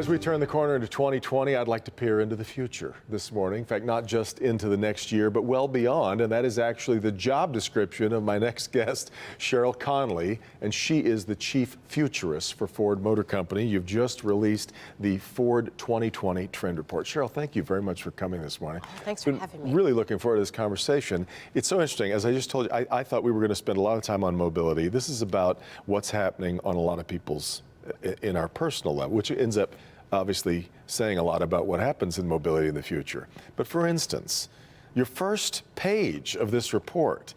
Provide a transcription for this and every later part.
As we turn the corner into 2020, I'd like to peer into the future this morning. In fact, not just into the next year, but well beyond. And that is actually the job description of my next guest, Sheryl Connelly. And she is the chief futurist for Ford Motor Company. You've just released the Ford 2020 Trend Report. Sheryl, thank you very much for coming this morning. Thanks for having me. Really looking forward to this conversation. It's so interesting. As I just told you, I thought we were going to spend a lot of time on mobility. This is about what's happening on a lot of people's in our personal level, which ends up obviously saying a lot about what happens in mobility in the future. But for instance, your first page of this report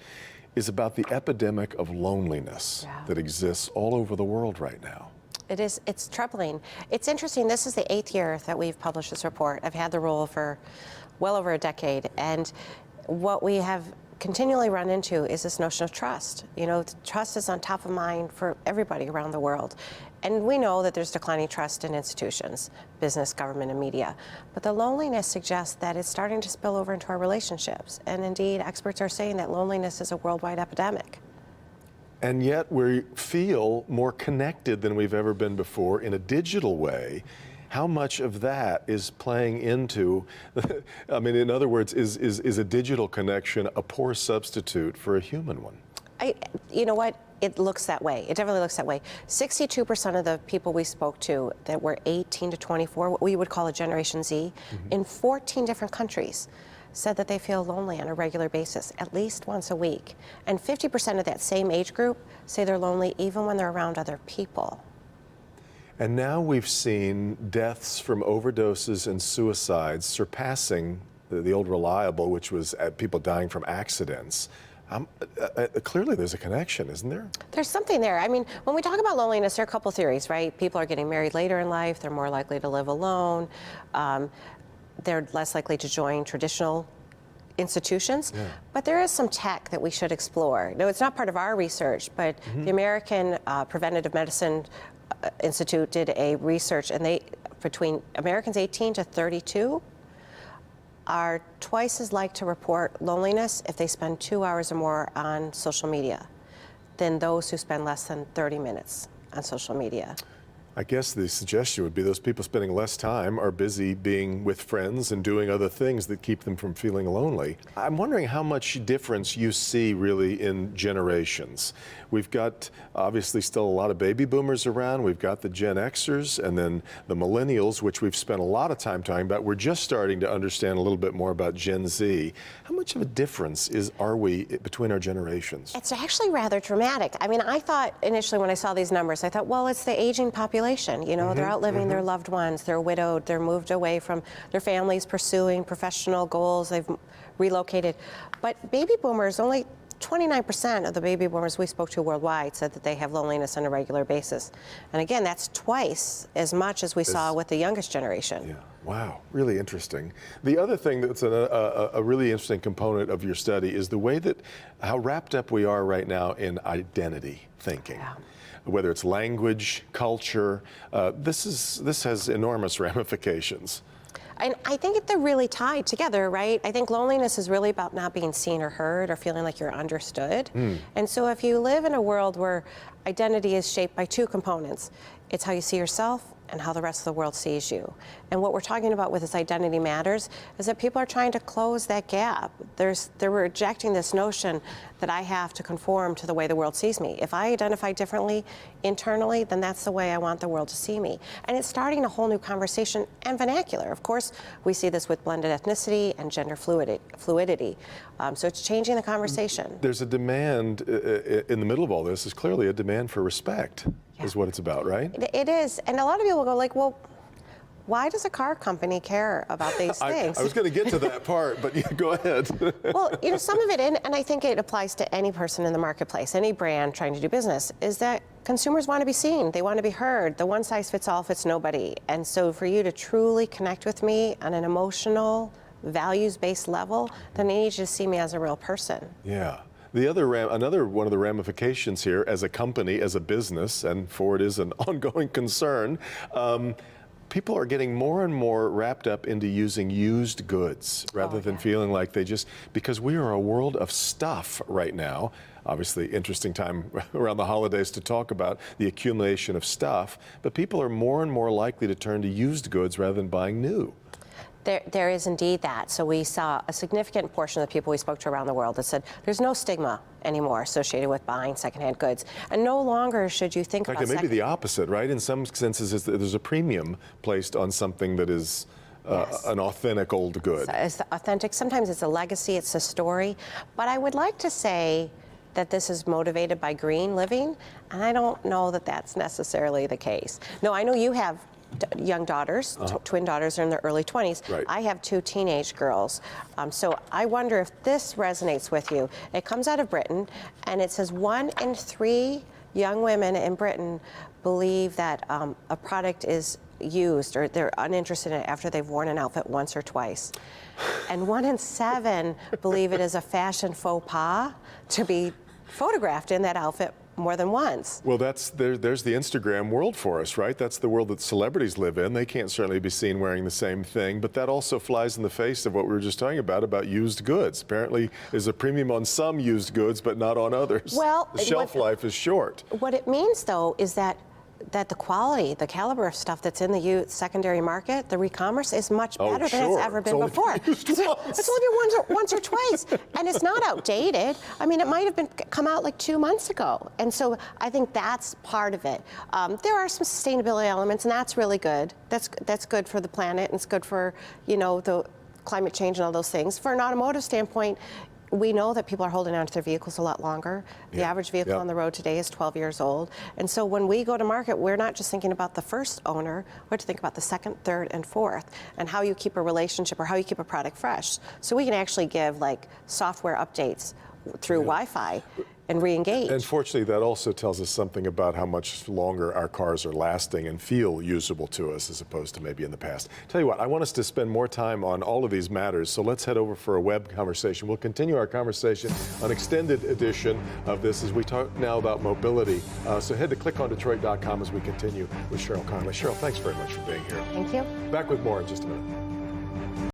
is about the epidemic of loneliness that exists all over the world right now. It is, it's troubling. It's interesting, this is the 8th year that we've published this report. I've had the role for well over a decade, and what we have continually run into is this notion of trust. You know, trust is on top of mind for everybody around the world. And we know that there's declining trust in institutions, business, government, and media. But the loneliness suggests that it's starting to spill over into our relationships. And indeed, experts are saying that loneliness is a worldwide epidemic. And yet we feel more connected than we've ever been before in a digital way. How much of that is playing into, I mean, in other words, is a digital connection a poor substitute for a human one? You know what? It looks that way. It definitely looks that way. 62% of the people we spoke to that were 18 to 24, what we would call a Generation Z, in 14 different countries, said that they feel lonely on a regular basis, at least once a week. And 50% of that same age group say they're lonely even when they're around other people. And now we've seen deaths from overdoses and suicides surpassing the old reliable, which was people dying from accidents. Clearly there's a connection, isn't there? There's something there. I mean, when we talk about loneliness, there are a couple theories, right? People are getting married later in life. They're more likely to live alone. They're less likely to join traditional institutions. But there is some tech that we should explore. No, it's not part of our research, but the American Preventative Medicine Institute did a research, and they, between Americans 18 to 32, are twice as likely to report loneliness if they spend 2 hours or more on social media than those who spend less than 30 minutes on social media. I guess the suggestion would be those people spending less time are busy being with friends and doing other things that keep them from feeling lonely. I'm wondering how much difference you see really in generations. We've got obviously still a lot of baby boomers around. We've got the Gen Xers and then the millennials, which we've spent a lot of time talking about. We're just starting to understand a little bit more about Gen Z. How much of a difference are we between our generations? It's actually rather dramatic. I mean, I thought initially when I saw these numbers, I thought, well, it's the aging population. You know, they're outliving their loved ones, they're widowed, they're moved away from their families, pursuing professional goals, they've relocated. But baby boomers, only 29% of the baby boomers we spoke to worldwide said that they have loneliness on a regular basis. And again, that's twice as much as we saw with the youngest generation. Yeah. Wow, really interesting. The other thing that's a really interesting component of your study is the way that how wrapped up we are right now in identity thinking. Whether it's language, culture, this has enormous ramifications. And I think they're really tied together, right? I think loneliness is really about not being seen or heard or feeling like you're understood. And so if you live in a world where identity is shaped by two components, it's how you see yourself and how the rest of the world sees you. And what we're talking about with this identity matters is that people are trying to close that gap. They're rejecting this notion that I have to conform to the way the world sees me. If I identify differently internally, then that's the way I want the world to see me. And it's starting a whole new conversation and vernacular. Of course, we see this with blended ethnicity and gender fluidity. So it's changing the conversation. There's a demand in the middle of all this is clearly a demand for respect. Is what it's about, right? It is. And a lot of people go like, well, why does a car company care about these things? I was going to get to that part, but yeah, go ahead. Well, you know, some of it, and I think it applies to any person in the marketplace, any brand trying to do business, is that consumers want to be seen. They want to be heard. The one size fits all fits nobody. And so for you to truly connect with me on an emotional, values-based level, then you need to see me as a real person. Yeah. Another one of the ramifications here as a company, as a business, and Ford is an ongoing concern, people are getting more and more wrapped up into using used goods rather than feeling like they just, because we are a world of stuff right now. Obviously, interesting time around the holidays to talk about the accumulation of stuff, but people are more and more likely to turn to used goods rather than buying new. There is indeed that. So we saw a significant portion of the people we spoke to around the world that said there's no stigma anymore associated with buying secondhand goods. And no longer should you think about it may be the opposite, right? In some senses, there's a premium placed on something that is an authentic old good. It's authentic. Sometimes it's a legacy, it's a story. But I would like to say that this is motivated by green living, and I don't know that that's necessarily the case. No, I know you have young daughters, twin daughters are in their early 20s. Right. I have two teenage girls. So I wonder if this resonates with you. It comes out of Britain, and it says 1 in 3 young women in Britain believe that a product is used or they're uninterested in it after they've worn an outfit once or twice. And 1 in 7 believe it is a fashion faux pas to be photographed in that outfit more than once. Well, there's the Instagram world for us, right? That's the world that celebrities live in. They can't certainly be seen wearing the same thing, but that also flies in the face of what we were just talking about used goods. Apparently, there's a premium on some used goods, but not on others. Well, the shelf life is short. What it means, though, is that the quality, the caliber of stuff that's in the secondary market, the re-commerce is much better than it's ever been before. It's only once or twice, and it's not outdated. I mean, it might have come out like 2 months ago, and so I think that's part of it. There are some sustainability elements, and that's really good. That's good for the planet, and it's good for the climate change and all those things. For an automotive standpoint, we know that people are holding on to their vehicles a lot longer. The average vehicle on the road today is 12 years old. And so when we go to market, we're not just thinking about the first owner, we have to think about the second, third, and fourth, and how you keep a relationship or how you keep a product fresh. So we can actually give like software updates through Wi-Fi and re-engage. And fortunately, that also tells us something about how much longer our cars are lasting and feel usable to us as opposed to maybe in the past. Tell you what, I want us to spend more time on all of these matters, so let's head over for a web conversation. We'll continue our conversation on extended edition of this as we talk now about mobility. So head to clickondetroit.com as we continue with Sheryl Connelly. Sheryl, thanks very much for being here. Thank you. Back with more in just a minute.